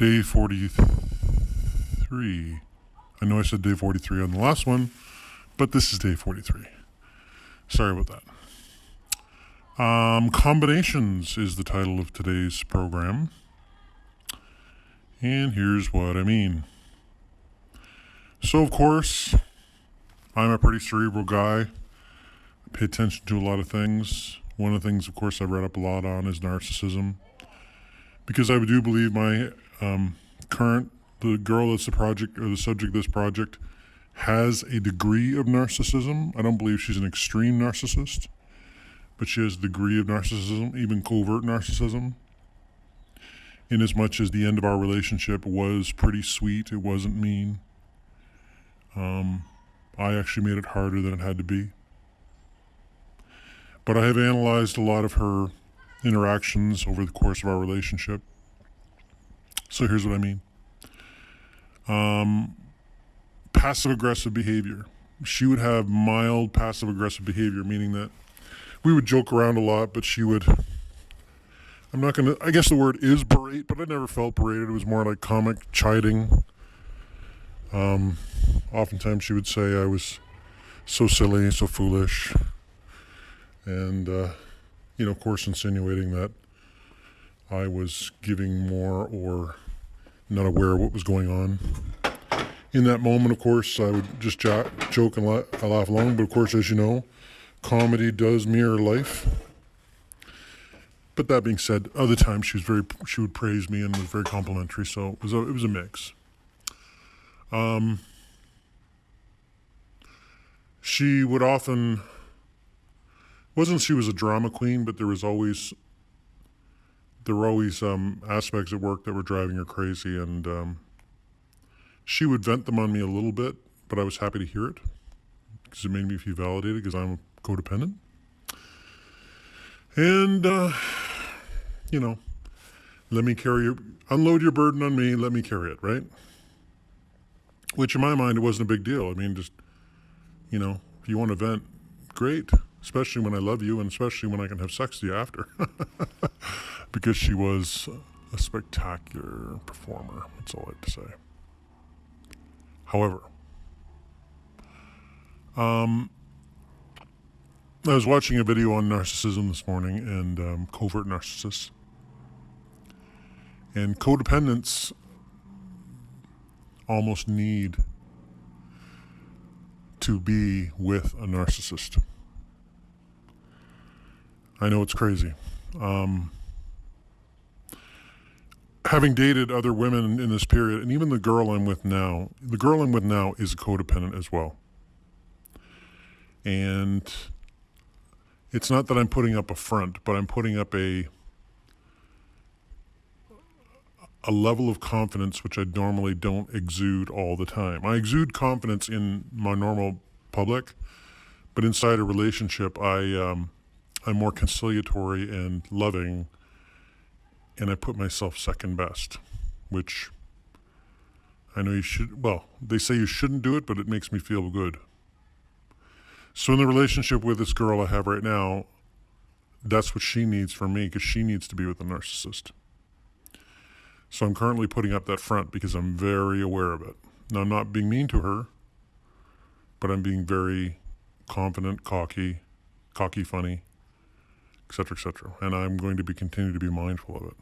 day 43. I know I said day 43 on the last one, but this is day 43. Sorry about that. Combinations is the title of today's program. And here's what I mean. So, of course, I'm a pretty cerebral guy. I pay attention to a lot of things. One of the things, of course, I've read up a lot on is narcissism. Because I do believe my the girl that's the project or the subject of this project has a degree of narcissism. I don't believe she's an extreme narcissist, but she has a degree of narcissism, even covert narcissism. In as much as the end of our relationship was pretty sweet, it wasn't mean. I actually made it harder than it had to be. But I have analyzed a lot of her interactions over the course of our relationship. So here's what I mean. Passive-aggressive behavior. She would have mild passive-aggressive behavior, meaning that we would joke around a lot, but she would... I guess the word is berate, but I never felt berated. It was more like comic chiding. Oftentimes she would say I was so silly, so foolish. And, of course, insinuating that I was giving more or not aware of what was going on. In that moment, of course, I would just joke and laugh along. But, of course, as you know, comedy does mirror life. But that being said, other times she would praise me and was very complimentary. So it was a mix. She would often... wasn't she was a drama queen, but there were always aspects at work that were driving her crazy, and she would vent them on me a little bit, but I was happy to hear it because it made me feel validated because I'm codependent. And, unload your burden on me, let me carry it, right? Which in my mind, it wasn't a big deal. I mean, just, if you want to vent, great. Especially when I love you and especially when I can have sex with you after. Because she was a spectacular performer. That's all I have to say. However, I was watching a video on narcissism this morning and covert narcissists. And codependents almost need to be with a narcissist. I know it's crazy. Having dated other women in this period, and even the girl I'm with now is a codependent as well. And it's not that I'm putting up a front, but I'm putting up a level of confidence which I normally don't exude all the time. I exude confidence in my normal public, but inside a relationship, I'm more conciliatory and loving, and I put myself second best, which I know they say you shouldn't do it, but it makes me feel good. So in the relationship with this girl I have right now, that's what she needs from me, because she needs to be with a narcissist. So I'm currently putting up that front because I'm very aware of it. Now, I'm not being mean to her, but I'm being very confident, cocky, funny, etc., etc. And I'm going to continue to be mindful of it.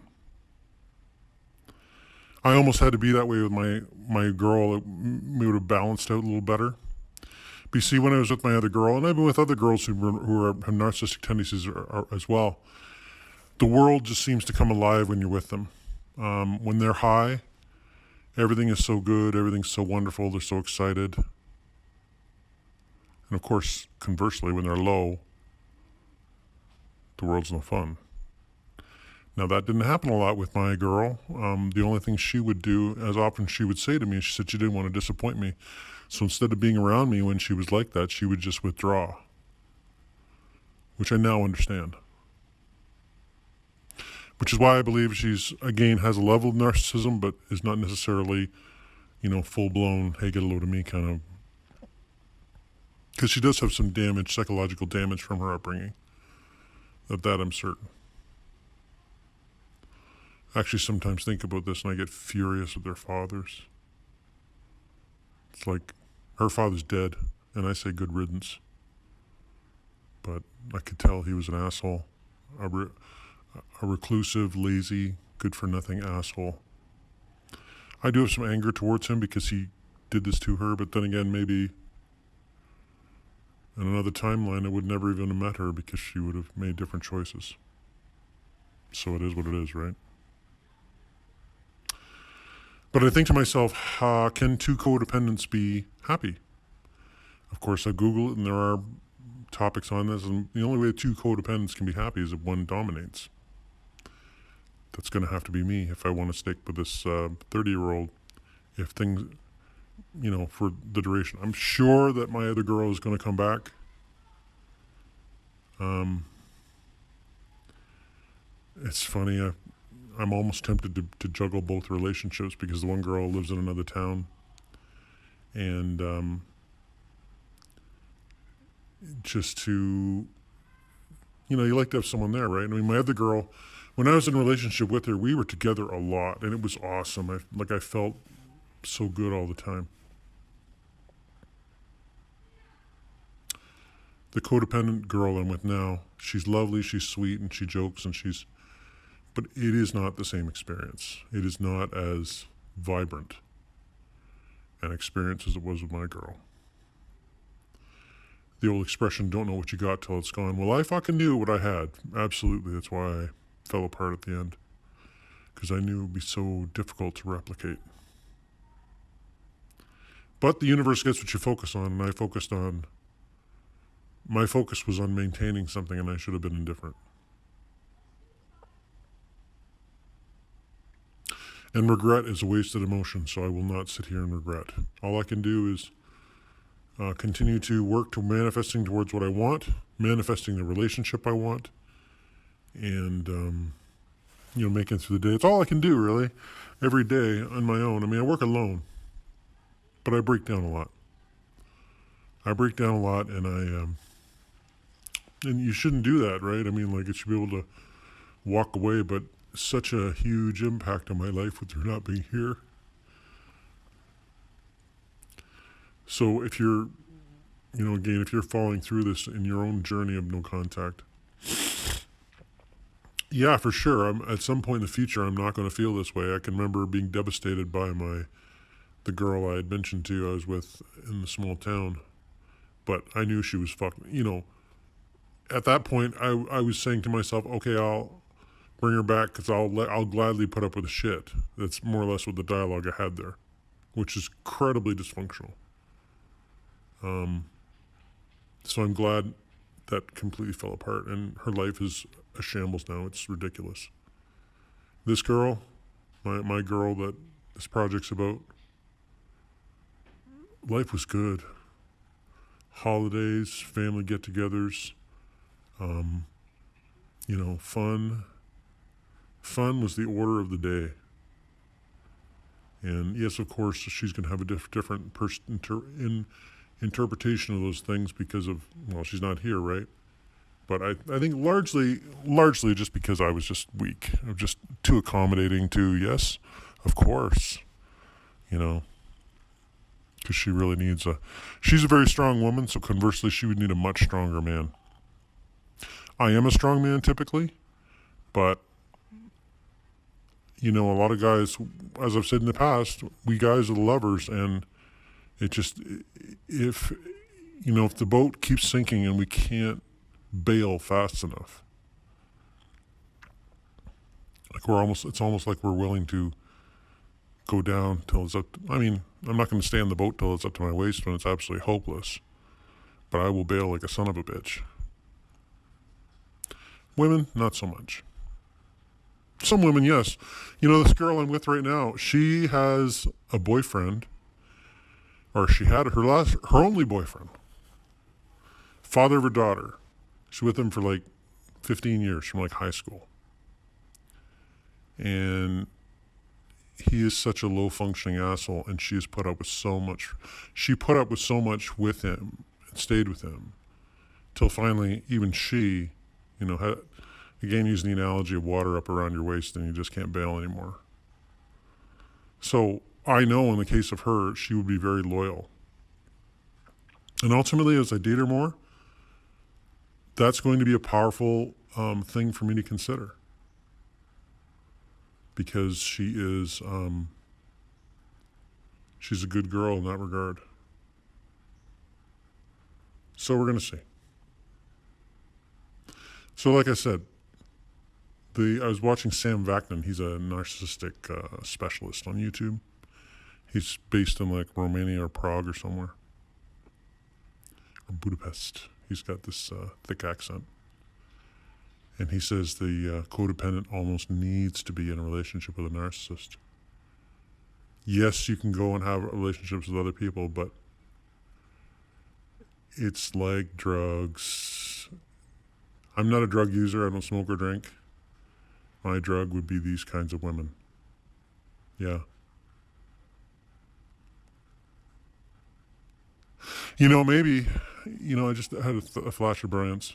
I almost had to be that way with my girl. We would have balanced out a little better. But you see, when I was with my other girl, and I've been with other girls who have narcissistic tendencies as well, the world just seems to come alive when you're with them. When they're high, everything is so good, everything's so wonderful, they're so excited. And of course, conversely, when they're low, the world's no fun. Now, that didn't happen a lot with my girl. The only thing she would do, as often she would say to me, she said she didn't want to disappoint me. So instead of being around me when she was like that, she would just withdraw, which I now understand. Which is why I believe she's, again, has a level of narcissism, but is not necessarily, full-blown, hey, get a load of me kind of. Because she does have some damage, psychological damage from her upbringing. Of that, I'm certain. I actually sometimes think about this and I get furious with their fathers. It's like her father's dead, and I say good riddance. But I could tell he was an asshole, a reclusive, lazy, good-for-nothing asshole. I do have some anger towards him because he did this to her, but then again, maybe in another timeline, I would never even have met her because she would have made different choices. So it is what it is, right? But I think to myself, can two codependents be happy? Of course, I Google it, and there are topics on this, and the only way two codependents can be happy is if one dominates. That's going to have to be me if I want to stick with this 30-year-old. If things, for the duration. I'm sure that my other girl is going to come back. It's funny, I'm almost tempted to juggle both relationships because the one girl lives in another town. And just to, you like to have someone there, right? I mean, my other girl, when I was in a relationship with her, we were together a lot, and it was awesome. I felt so good all the time. The codependent girl I'm with now, she's lovely, she's sweet, and she jokes, but it is not the same experience. It is not as vibrant an experience as it was with my girl. The old expression, don't know what you got till it's gone. Well, I fucking knew what I had. Absolutely. That's why I fell apart at the end. Because I knew it would be so difficult to replicate. But the universe gets what you focus on, and my focus was on maintaining something, and I should have been indifferent. And regret is a wasted emotion, so I will not sit here and regret. All I can do is continue to work to manifesting towards what I want, manifesting the relationship I want, and making it through the day. It's all I can do, really, every day on my own. I mean, I work alone, but I break down a lot. And and you shouldn't do that, right? I mean, it should be able to walk away, but such a huge impact on my life with her not being here. So if you're, if you're following through this in your own journey of no contact, yeah, for sure. At some point in the future, I'm not going to feel this way. I can remember being devastated by the girl I had mentioned to you I was with in the small town, but I knew she was fucking, at that point, I was saying to myself, okay, I'll bring her back because I'll gladly put up with the shit. That's more or less what the dialogue I had there, which is incredibly dysfunctional. So I'm glad that completely fell apart, and her life is a shambles now. It's ridiculous. This girl, my girl that this project's about, life was good. Holidays, family get-togethers, fun. Fun was the order of the day. And yes, of course, she's going to have a different interpretation of those things because of, she's not here, right? But I think largely just because I was just weak. I'm just too accommodating to, yes, of course, because she really needs she's a very strong woman, so conversely, she would need a much stronger man. I am a strong man typically, but a lot of guys, as I've said in the past, we guys are the lovers, and it just, if the boat keeps sinking and we can't bail fast enough, it's almost like we're willing to go down till it's up. I'm not going to stay on the boat till it's up to my waist when it's absolutely hopeless, but I will bail like a son of a bitch. Women, not so much. Some women, yes. This girl I'm with right now, she has a boyfriend, or she had her only boyfriend, father of her daughter. She's with him for 15 years from high school. And he is such a low functioning asshole, and she has put up with so much. She put up with so much with him and stayed with him till finally even she, Again, using the analogy of water up around your waist and you just can't bail anymore. So I know in the case of her, she would be very loyal. And ultimately, as I date her more, that's going to be a powerful thing for me to consider. Because she's a good girl in that regard. So we're going to see. So like I said, I was watching Sam Vaknin. He's a narcissistic specialist on YouTube. He's based in like Romania or Prague or somewhere. Or Budapest. He's got this thick accent. And he says the codependent almost needs to be in a relationship with a narcissist. Yes, you can go and have relationships with other people, but it's like drugs. I'm not a drug user. I don't smoke or drink. My drug would be these kinds of women. Yeah. Maybe, I just had a flash of brilliance.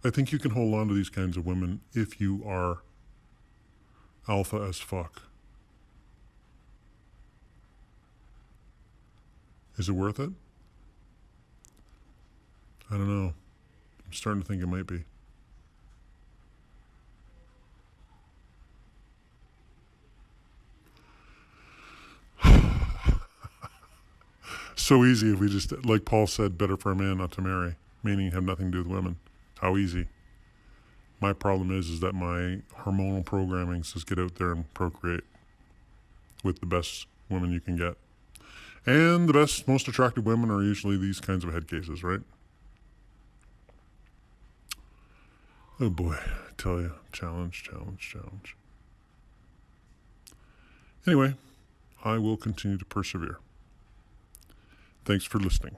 I think you can hold on to these kinds of women if you are alpha as fuck. Is it worth it? I don't know. I'm starting to think it might be. So easy if we just, like Paul said, better for a man not to marry, meaning have nothing to do with women. How easy. My problem is that my hormonal programming says get out there and procreate with the best women you can get. And the best, most attractive women are usually these kinds of head cases, right? Oh boy, I tell you, challenge. Anyway, I will continue to persevere. Thanks for listening.